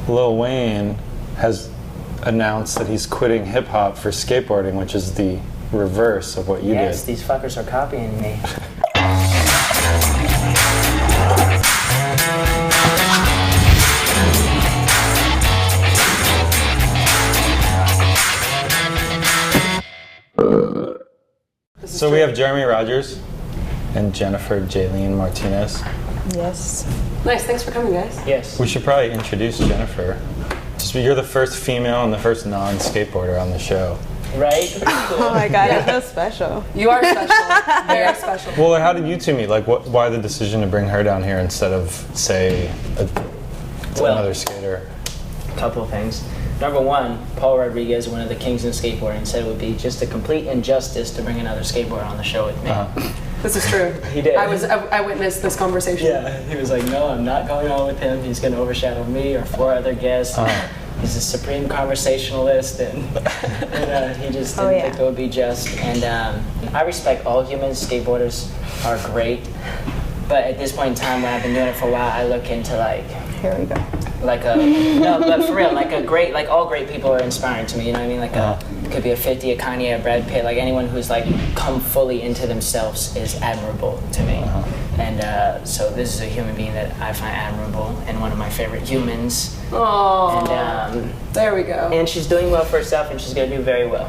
Lil Wayne has announced that he's quitting hip-hop for skateboarding, which is the reverse of what you did. Yes, these fuckers are copying me. So we have Jereme Rogers and Jennifer Jaylene Martinez. Yes. Nice, thanks for coming, guys. Yes. We should probably introduce Jennifer. You're the first female and the first non-skateboarder on the show. Right? Cool. Oh my god, I feel special. You are special. Very special. Well, how did you two meet? Like, why the decision to bring her down here instead of, say, another skater? A couple of things. Number one, Paul Rodriguez, one of the kings in skateboarding, said it would be just a complete injustice to bring another skateboarder on the show with me. This is true. He did. I witnessed this conversation. Yeah, he was like, no, I'm not going on with him. He's going to overshadow me or 4 other guests. He's a supreme conversationalist, and he just didn't think it would be just. And I respect all humans. Skateboarders are great. But at this point in time, when I've been doing it for a while, I look into Here we go. No, but for real, all great people are inspiring to me, you know what I mean? It could be a 50, a Kanye, a Brad Pitt, like anyone who's come fully into themselves is admirable to me. And so this is a human being that I find admirable and one of my favorite humans. Oh, and there we go. And she's doing well for herself, and she's gonna do very well.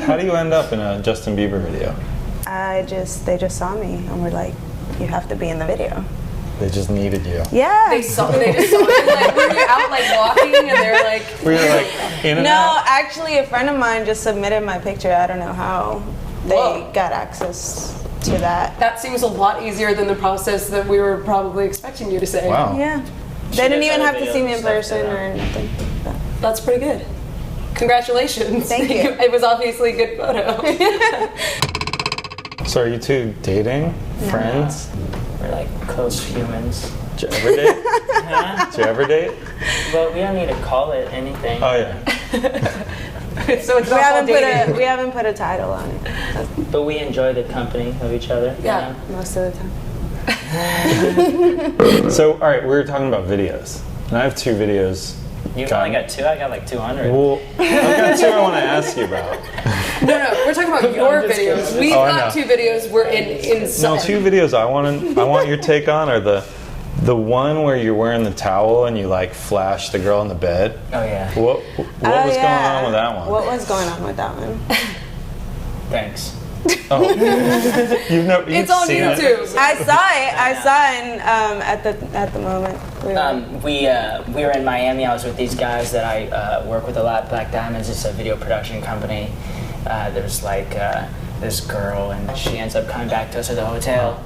How do you end up in a Justin Bieber video? They just saw me and were like, you have to be in the video. They just needed you. Yeah. They just saw you, like, were you out, like, walking, and they were like... Were you, like, in and out? No, actually, a friend of mine just submitted my picture. I don't know how they got access to that. That seems a lot easier than the process that we were probably expecting you to say. Wow. Yeah. They didn't even have to see me in person or nothing. That's pretty good. Congratulations. Thank you. It was obviously a good photo. So are you two dating? Friends? We're like close humans. Did you ever date? Huh? Did you ever date? Well, we don't need to call it anything. Oh, yeah. So it's not called dating. We haven't put a title on it. But we enjoy the company of each other. Yeah. You know? Most of the time. So, all right, we were talking about videos. And I have 2 videos. You've only got 2? I got like 200. Well, I've got 2 I want to ask you about. No, we're talking about your videos. We've got 2 videos. We're in No, 2 videos I want your take on are the one where you're wearing the towel and you like flash the girl in the bed. Oh yeah. What was going on with that one? What was going on with that one? Wings. Oh, it's on YouTube. I saw it at the moment. We were in Miami. I was with these guys that I work with a lot. Black Diamonds. It's a video production company. There's this girl, and she ends up coming back to us at the hotel.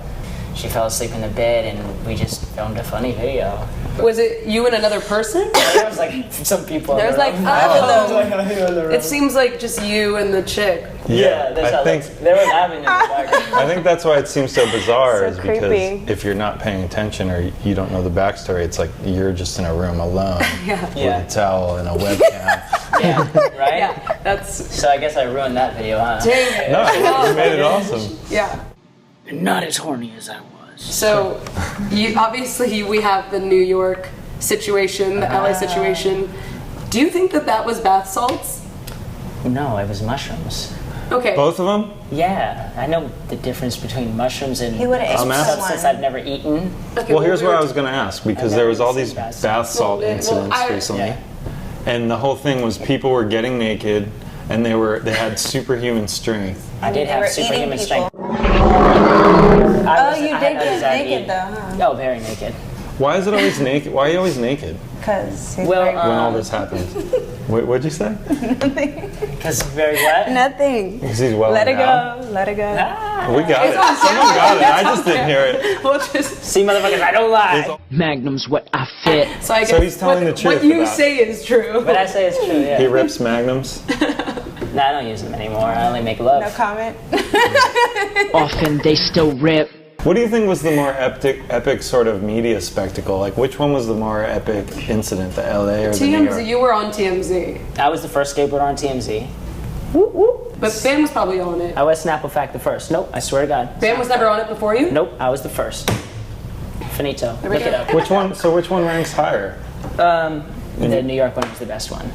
She fell asleep in the bed, and we just filmed a funny video. Was it you and another person? There was like some people. There's like 5 of them. It seems like just you and the chick. Yeah, I think they were laughing in the background. I think that's why it seems so bizarre, So is because creepy. if you're not paying attention or you don't know the backstory, it's like you're just in a room alone with a towel and a webcam. Yeah, right? Yeah, that's... So I guess I ruined that video, huh? Dang it. No, you made it awesome. Yeah. Not as horny as I was. So, obviously we have the New York situation, the LA situation. Do you think that was bath salts? No, it was mushrooms. Okay. Both of them? Yeah, I know the difference between mushrooms and He would've some asked substance one. I've never eaten. Okay, Well, here's what I was going to ask, because there was all these Bath bath salt incidents recently, and the whole thing was people were getting naked, and they had superhuman strength. I did They have were superhuman eating strength. You did get naked though, huh? Oh, very naked. Why is it always naked? Why are you always naked Because he's Well, very... when all this happens? What'd you say? Because very what? Nothing. Because he's well Let it endowed? go. Let it go. We got it. Someone got it. I just didn't hear it. We'll just... See, motherfuckers, I don't lie. Magnum's what I fit. So I guess So he's telling the truth what you about- say is true. What I say is true, yeah. He rips magnums. No, I don't use them anymore. I only make love. No comment. Often they still rip. What do you think was the more epic sort of media spectacle? Like, which one was the more epic incident, the LA or the New York? TMZ, you were on TMZ. I was the first skateboarder on TMZ. But Bam was probably on it. I was Snapple Fact the first. Nope, I swear to God. Bam was never on it before you? Nope, I was the first. Finito. There we Look go. it up. Which one? So which one ranks higher? The New York one was the best one.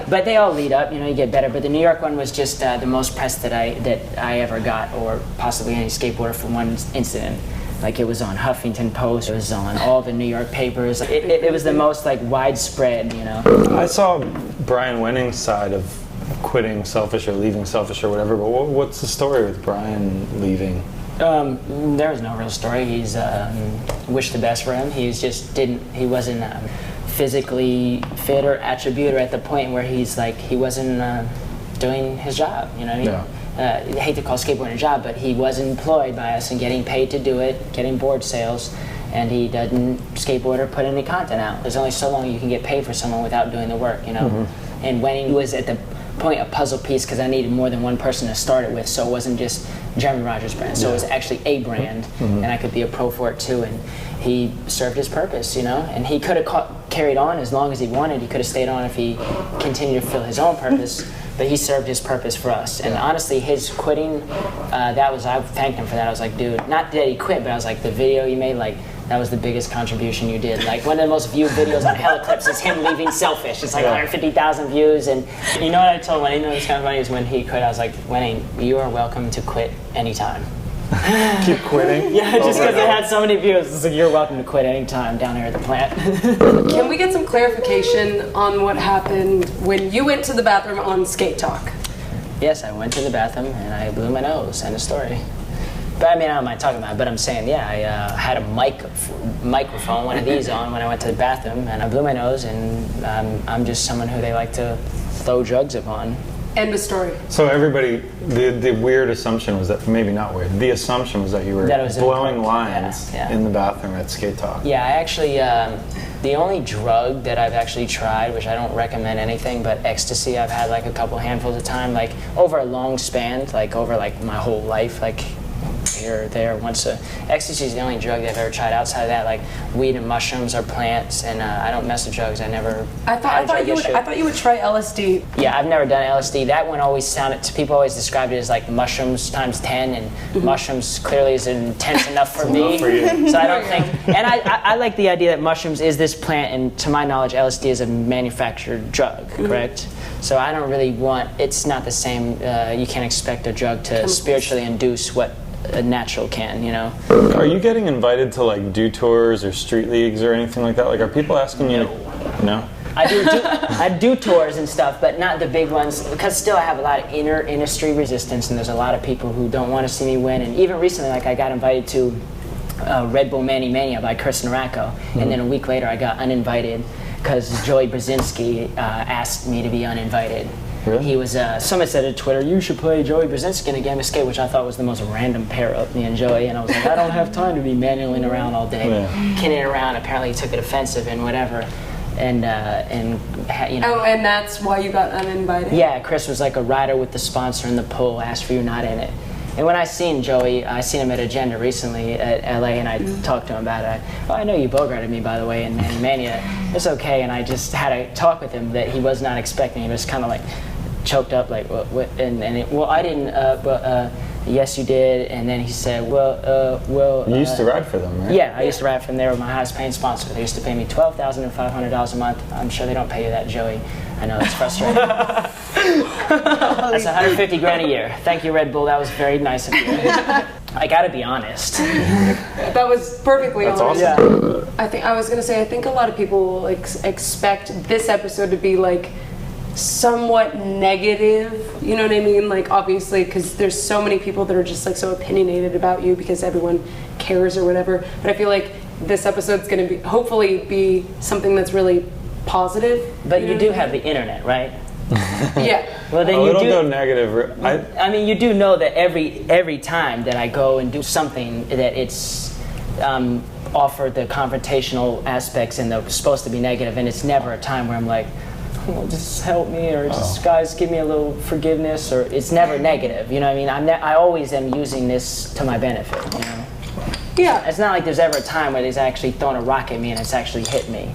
But they all lead up, you know, you get better. But the New York one was just the most press that I ever got, or possibly any skateboarder, for one incident. Like, it was on Huffington Post, it was on all the New York papers. It was the most, like, widespread, you know. I saw Brian Wenning's side of quitting Selfish or leaving Selfish or whatever, but what's the story with Brian leaving? There was no real story. He's wished the best for him. He wasn't physically fit or attribute, or at the point where he's like, he wasn't doing his job, you know what I mean? Yeah. I hate to call skateboarding a job, but he was employed by us and getting paid to do it, getting board sales, and he doesn't skateboard or put any content out. There's only so long you can get paid for someone without doing the work, you know? Mm-hmm. And Wenning was at the point a puzzle piece, because I needed more than one person to start it with, so it wasn't just Jereme Rogers brand, so it was actually a brand, mm-hmm. and I could be a pro for it too, and he served his purpose, you know, and he could have carried on as long as he wanted. He could have stayed on if he continued to fulfill his own purpose, but he served his purpose for us. And honestly, his quitting, I thanked him for that. I was like, dude, not that he quit, but I was like, the video you made, like, that was the biggest contribution you did. Like, one of the most viewed videos on Heliclips is him leaving Selfish. It's like 150,000 views. And you know what I told Wenning, it was kind of funny, is when he quit, I was like, Wenning, you are welcome to quit anytime. Keep quitting? Yeah, just because it had so many views. It's like, you're welcome to quit anytime down here at the plant. Can we get some clarification on what happened when you went to the bathroom on Skate Talk? Yes, I went to the bathroom and I blew my nose. End of story. But I mean, I don't mind talking about it, but I'm saying, yeah, I had a microphone, one of these on when I went to the bathroom, and I blew my nose, and I'm just someone who they like to throw drugs upon. End of story. So everybody, the weird assumption was that, maybe not weird, the assumption was that you were blowing lines in the bathroom at Skate Talk. Yeah, I actually, the only drug that I've actually tried, which I don't recommend anything, but ecstasy, I've had like a couple handfuls of time, like over a long span, like over like my whole life, like here or there. Ecstasy is the only drug that I've ever tried. Outside of that, like weed and mushrooms are plants, and I don't mess with drugs. I thought you would try LSD. Yeah, I've never done LSD. That one always people always described it as like mushrooms times 10, and mushrooms clearly is intense enough for me. So I don't think. And I like the idea that mushrooms is this plant, and to my knowledge, LSD is a manufactured drug, correct? So I don't really it's not the same. You can't expect a drug to spiritually induce what a natural can, you know. Are you getting invited to like do tours or street leagues or anything like that? Like, are people asking you? No. I do tours and stuff, but not the big ones, because still I have a lot of industry resistance, and there's a lot of people who don't want to see me win. And even recently, like, I got invited to Red Bull Manny Mania by Chris Naracco, and then a week later I got uninvited because Joey Brzezinski asked me to be uninvited. Really? He was, someone said on Twitter, you should play Joey Brzezinski in a game of skate, which I thought was the most random pair up, me and Joey. And I was like, I don't have time to be manualing around all day, kidding around. Apparently he took it offensive and whatever. And you know. Oh, and that's why you got uninvited? Yeah, Chris was like a rider with the sponsor in the pool, asked for you, not in it. And when I seen Joey, I seen him at Agenda recently at LA, and I talked to him about it. I know you bogarted me, by the way, in Manny Mania. It's okay, and I just had a talk with him that he was not expecting. He was kind of like choked up, like, what? I didn't, yes, you did. And then he said, You used to ride for them, right? Yeah, I used to ride for them. They were my highest paying sponsor. They used to pay me $12,500 a month. I'm sure they don't pay you that, Joey. I know, it's frustrating. That's $150,000 a year. Thank you, Red Bull. That was very nice of you. I gotta be honest. That was perfectly honest. Awesome. Yeah. I think a lot of people expect this episode to be like somewhat negative, you know what I mean? Like, obviously, because there's so many people that are just like so opinionated about you because everyone cares or whatever. But I feel like this episode's going to hopefully be something that's really positive. But you do have the internet, right? Yeah. Well, then it'll go negative. I mean, you do know that every time that I go and do something that it's offered the confrontational aspects and the supposed to be negative, and it's never a time where I'm like, well, just help me, or just guys give me a little forgiveness, or it's never negative, you know what I mean? I always am using this to my benefit, you know? Yeah. It's not like there's ever a time where they've actually thrown a rock at me and it's actually hit me,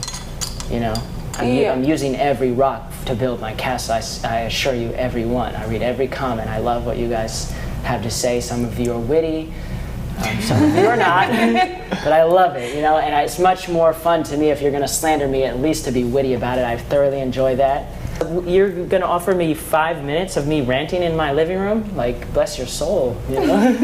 you know? I'm using every rock to build my castle. I assure you, every one. I read every comment. I love what you guys have to say. Some of you are witty. Some of you are not, but I love it, you know, and it's much more fun to me if you're going to slander me, at least to be witty about it. I thoroughly enjoy that. You're going to offer me 5 minutes of me ranting in my living room? Like, bless your soul, you know?